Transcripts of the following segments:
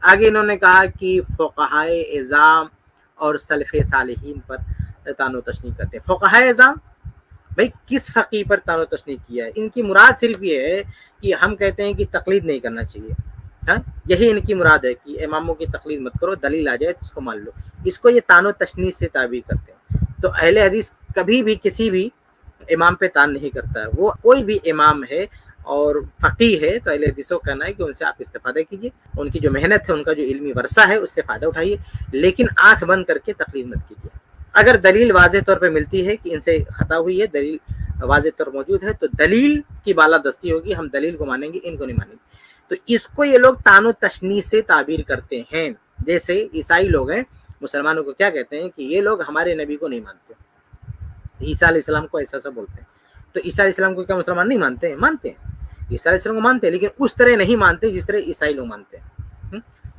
آگے انہوں نے کہا کہ فقہائے اعظام اور سلف صالحین پر طعن و تشنیع کرتے ہیں۔ فقہائے اعظام، بھائی کس فقیہ پر طعن و تشنیع کیا ہے؟ ان کی مراد صرف یہ ہے کہ ہم کہتے ہیں کہ تقلید نہیں کرنا چاہیے، ہاں یہی ان کی مراد ہے کہ اماموں کی تقلید مت کرو، دلیل آ جائے تو اس کو مان لو، اس کو یہ طعن و تشنیع سے تعبیر کرتے ہیں۔ تو اہل حدیث کبھی بھی کسی بھی امام پہ طعن نہیں کرتا ہے، وہ کوئی بھی امام ہے اور فقیہ ہے تو اہل حدیثوں کا کہنا ہے کہ ان سے آپ استفادہ کیجیے، ان کی جو محنت ہے، ان کا جو علمی ورثہ ہے، اس سے فائدہ اٹھائیے، لیکن آنکھ بند کر کے تقلید مت کیجیے۔ اگر دلیل واضح طور پہ ملتی ہے کہ ان سے خطا ہوئی ہے، دلیل واضح طور موجود ہے، تو دلیل کی بالادستی ہوگی، ہم دلیل کو مانیں گے، ان کو نہیں مانیں گے۔ تو اس کو یہ لوگ طعن و تشنیع سے تعبیر کرتے ہیں۔ جیسے عیسائی لوگ ہیں، مسلمانوں کو کیا کہتے ہیں کہ یہ لوگ ہمارے نبی کو نہیں مانتے، عیسیٰ علیہ السلام کو ایسا بولتے ہیں۔ تو عیسیٰ علیہ السلام کو کیا مسلمان نہیں مانتے ہیں؟ مانتے ہیں، عیسیٰ علیہ السلام کو مانتے ہیں، لیکن اس طرح نہیں مانتے جس طرح عیسائی لوگ مانتے ہیں۔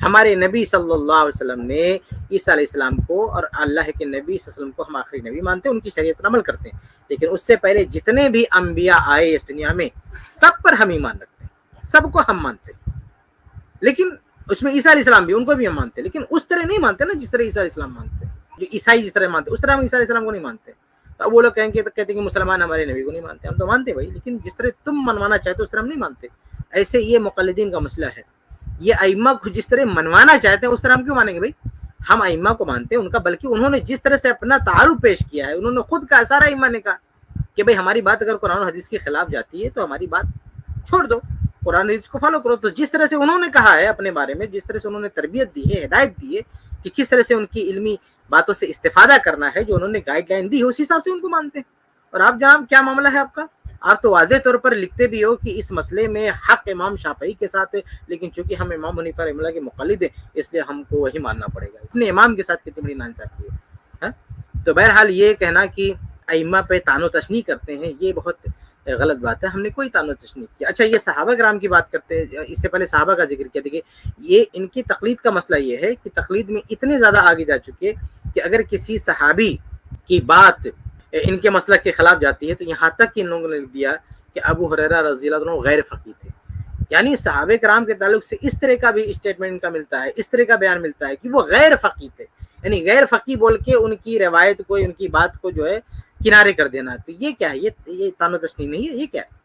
ہمارے نبی صلی اللہ علیہ وسلم نے عیسیٰ علیہ السلام کو اور اللہ کے نبی صلی اللہ علیہ وسلم کو ہم آخری نبی مانتے ہیں، ان کی شریعت پر عمل کرتے ہیں، لیکن اس سے پہلے جتنے بھی انبیاء آئے اس دنیا میں سب پر ہم ایمان رکھتے ہیں، سب کو ہم مانتے ہیں، لیکن اس میں عیسیٰ علیہ السلام بھی، ان کو بھی ہم مانتے ہیں، لیکن اس طرح نہیں مانتے نا جس طرح عیسیٰ علیہ السلام مانتے ہیں۔ جو عیسائی جس طرح مانتے ہیں اس طرح ہم عیسیٰ علیہ السلام کو نہیں مانتے۔ تو اب وہ لوگ کہیں گے، کہتے ہیں کہ مسلمان ہمارے نبی کو نہیں مانتے، ہم تو مانتے ہیں بھائی، لیکن جس طرح تم منوانا چاہتے ہو اس طرح ہم نہیں مانتے۔ ایسے یہ مقلدین کا مسئلہ ہے، یہ ائمہ کو جس طرح منوانا چاہتے ہیں اس طرح ہم کیوں مانیں گے بھائی؟ ہم ائمہ کو مانتے ہیں ان کا، بلکہ انہوں نے جس طرح سے اپنا تعارف پیش کیا ہے، انہوں نے خود کا سارا ائمہ نے کہا کہ بھائی ہماری بات اگر قرآن و حدیث کے خلاف جاتی ہے تو ہماری بات چھوڑ دو، قرآن حدیث کو فالو کرو۔ تو جس طرح سے انہوں نے کہا ہے اپنے بارے میں، جس طرح سے انہوں نے تربیت دی ہے، ہدایت دی ہے کہ کس طرح سے ان کی علمی باتوں سے استفادہ کرنا ہے، جو انہوں نے گائیڈ لائن دی ہے، اسی حساب سے ان کو مانتے ہیں۔ اور آپ جناب کیا معاملہ ہے آپ کا؟ آپ تو واضح طور پر لکھتے بھی ہو کہ اس مسئلے میں حق امام شافعی کے ساتھ ہے، لیکن چونکہ ہم امام حنیفہ رحمہ اللہ کے مقلد ہیں اس لیے ہم کو وہی ماننا پڑے گا۔ اپنے امام کے ساتھ کتنی بڑی ناانصافی ہے۔ تو بہرحال یہ کہنا کہ ائمہ پہ طعن و تشنیع کرتے ہیں یہ بہت غلط بات ہے، ہم نے کوئی طعن و تشنیع کیا۔ اچھا یہ صحابہ کرام کی بات کرتے ہیں، اس سے پہلے صحابہ کا ذکر کیا۔ دیکھیے یہ ان کی تقلید کا مسئلہ یہ ہے کہ تقلید میں اتنے زیادہ آگے جا چکے کہ اگر کسی صحابی کی بات ان کے مسلک کے خلاف جاتی ہے تو یہاں تک کہ ان لوگوں نے لکھ دیا کہ ابو ہریرہ رضی اللہ عنہ غیر فقیہ تھے۔ یعنی صحابہ کرام کے تعلق سے اس طرح کا بھی اسٹیٹمنٹ کا ملتا ہے، اس طرح کا بیان ملتا ہے کہ وہ غیر فقیہ تھے، یعنی غیر فقیہ بول کے ان کی روایت کو، ان کی بات کو جو ہے کنارے کر دینا۔ تو یہ کیا ہے؟ یہ طعن و تشنیع نہیں ہے، یہ کیا ہے؟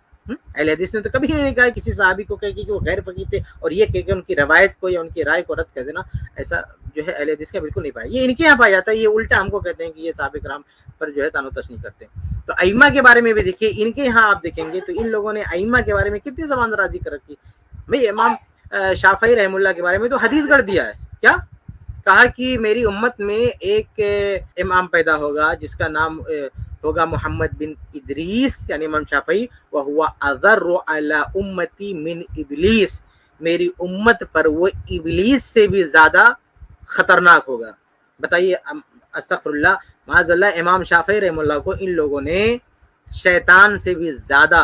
اہل حدیث نے تو کبھی نہیں کہا کسی صحابی کو کہ وہ غیر فقیہ تھے اور یہ کہ ان کی روایت کو یا ان کی رائے کو رد کر دینا، ایسا جو ہے اہل حدیث کا بالکل نہیں پایا۔ یہ ان کے یہاں پایا جاتا ہے، یہ الٹا ہم کو کہتے ہیں کہ یہ صحابہ کرام پر جو ہے طعن و تشنیع کرتے ہیں۔ تو ائمہ کے بارے میں بھی دیکھیے، ان کے یہاں آپ دیکھیں گے تو ان لوگوں نے ائمہ کے بارے میں کتنی زبان درازی کر رکھی۔ بھائی امام شافعی رحمہ اللہ کے بارے میں تو حدیث گڑھ دیا ہے، کیا کہا کہ میری امت میں ایک امام پیدا ہوگا جس کا نام ہوگا محمد بن ادریس، یعنی امام شافعی، وہو اضر علی امتی من ابلیس، میری امت پر وہ ابلیس سے بھی زیادہ خطرناک ہوگا۔ بتائیے، استغفر اللہ، معاذ اللہ، امام شافعی رحمہ اللہ کو ان لوگوں نے شیطان سے بھی زیادہ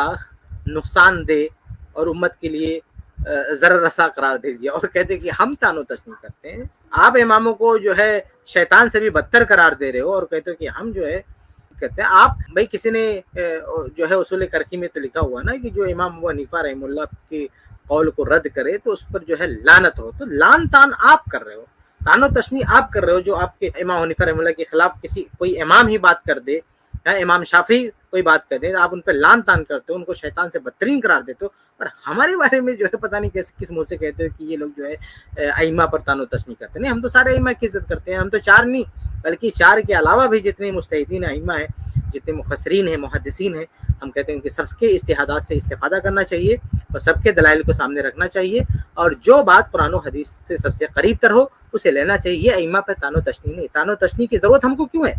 نقصان دہ اور امت کے لیے ضرر رسا قرار دے دیا، اور کہتے کہ ہم طعن و تشنیع کرتے ہیں۔ آپ اماموں کو جو ہے شیطان سے بھی بدتر قرار دے رہے ہو اور کہتے ہو کہ ہم جو ہے کہتے ہیں۔ آپ بھائی کسی نے جو ہے اصول کرخی میں تو لکھا ہوا نا کہ جو امام ابو حنیفہ رحمہ اللہ کے قول کو رد کرے تو اس پر جو ہے لعنت ہو، تو لعن تان آپ کر رہے ہو، طعن و تشنیع آپ کر رہے ہو۔ جو آپ کے امام حنیفہ رحمہ اللہ کے خلاف کوئی امام ہی بات کر دے، امام شافعی کوئی بات کر دے، آپ ان پہ لعن تان کرتے ہو، ان کو شیطان سے بدترین قرار دیتے ہو، اور ہمارے بارے میں جو ہے پتہ نہیں کس منہ سے کہتے ہو کہ یہ لوگ جو ہے ائمہ پر طعن و تشنیع کرتے ہیں۔ نہیں، ہم تو سارے ائمہ کی عزت کرتے ہیں، ہم تو چار نہیں بلکہ چار کے علاوہ بھی جتنے مجتہدین ائمہ ہیں، جتنے مفسرین ہیں، محدثین ہیں، ہم کہتے ہیں کہ سب کے اجتہادات سے استفادہ کرنا چاہیے اور سب کے دلائل کو سامنے رکھنا چاہیے، اور جو بات قرآن و حدیث سے سب سے قریب تر ہو اسے لینا چاہیے۔ یہ ائمہ پر طعن و تشنیع نہیں۔ طعن و تشنیع کی ضرورت ہم کو کیوں ہے؟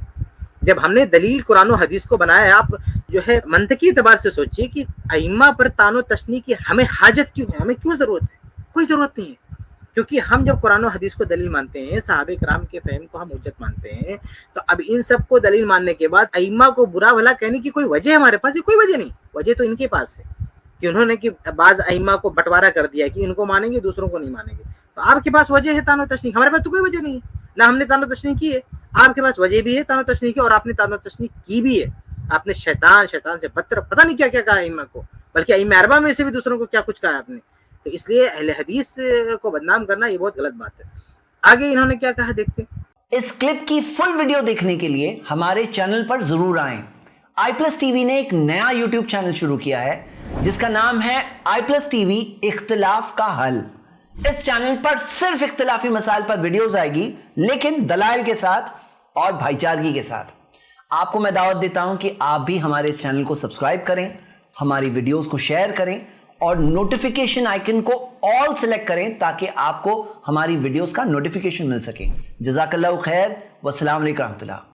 جب ہم نے دلیل قرآن و حدیث کو بنایا ہے، آپ جو ہے منطقی اعتبار سے سوچیے کہ ائمہ پر طعن و تشنیع کی ہمیں حاجت کیوں ہے، ہمیں کیوں ضرورت ہے؟ کوئی ضرورت نہیں ہے، کیونکہ ہم جب قرآن و حدیث کو دلیل مانتے ہیں، صحابہ کرام کے فہم کو ہم حجت مانتے ہیں، تو اب ان سب کو دلیل ماننے کے بعد ائمہ کو برا بھلا کہنے کی کوئی وجہ ہمارے پاس؟ کوئی وجہ نہیں۔ وجہ تو ان کے پاس ہے کہ انہوں نے کہ بعض ائمہ کو بٹوارا کر دیا کہ ان کو مانیں گے دوسروں کو نہیں مانیں گے۔ تو آپ کے پاس وجہ ہے طعن و تشنیع، ہمارے پاس تو کوئی وجہ نہیں ہے، نہ ہم نے طعن و تشنیع کی ہے۔ آپ کے پاس وجہ بھی ہے طعن و تشنیع کی، اور آپ نے طعن و تشنیع کی بھی ہے۔ آپ نے شیطان سے بدتر پتہ نہیں کیا کیا کہا ائمہ کو، بلکہ ائمہ اربعہ میں سے بھی دوسروں کو کیا کچھ کہا آپ نے۔ تو اس لیے اہل حدیث کو بدنام کرنا یہ بہت غلط بات ہے. آگے انہوں نے کیا کہا دیکھتے ہیں. اس کلپ کی فل ویڈیو دیکھنے کے لیے ہمارے چینل پر ضرور آئیں. آئی پلس ٹی وی نے ایک نیا یوٹیوب چینل شروع کیا ہے جس کا نام ہے آئی پلس ٹی وی اختلاف کا حل. اس چینل پر صرف اختلافی مسائل پر ویڈیوز آئے گی، لیکن دلائل کے ساتھ اور بھائی چارگی کے ساتھ. آپ کو میں دعوت دیتا ہوں کہ آپ بھی ہمارے اس چینل کو سبسکرائب کریں، ہماری ویڈیوز کو شیئر کریں اور نوٹیفیکیشن آئیکن کو آل سلیکٹ کریں تاکہ آپ کو ہماری ویڈیوز کا نوٹیفیکیشن مل سکے. جزاک اللہ خیر، والسلام علیکم ورحمۃ اللہ.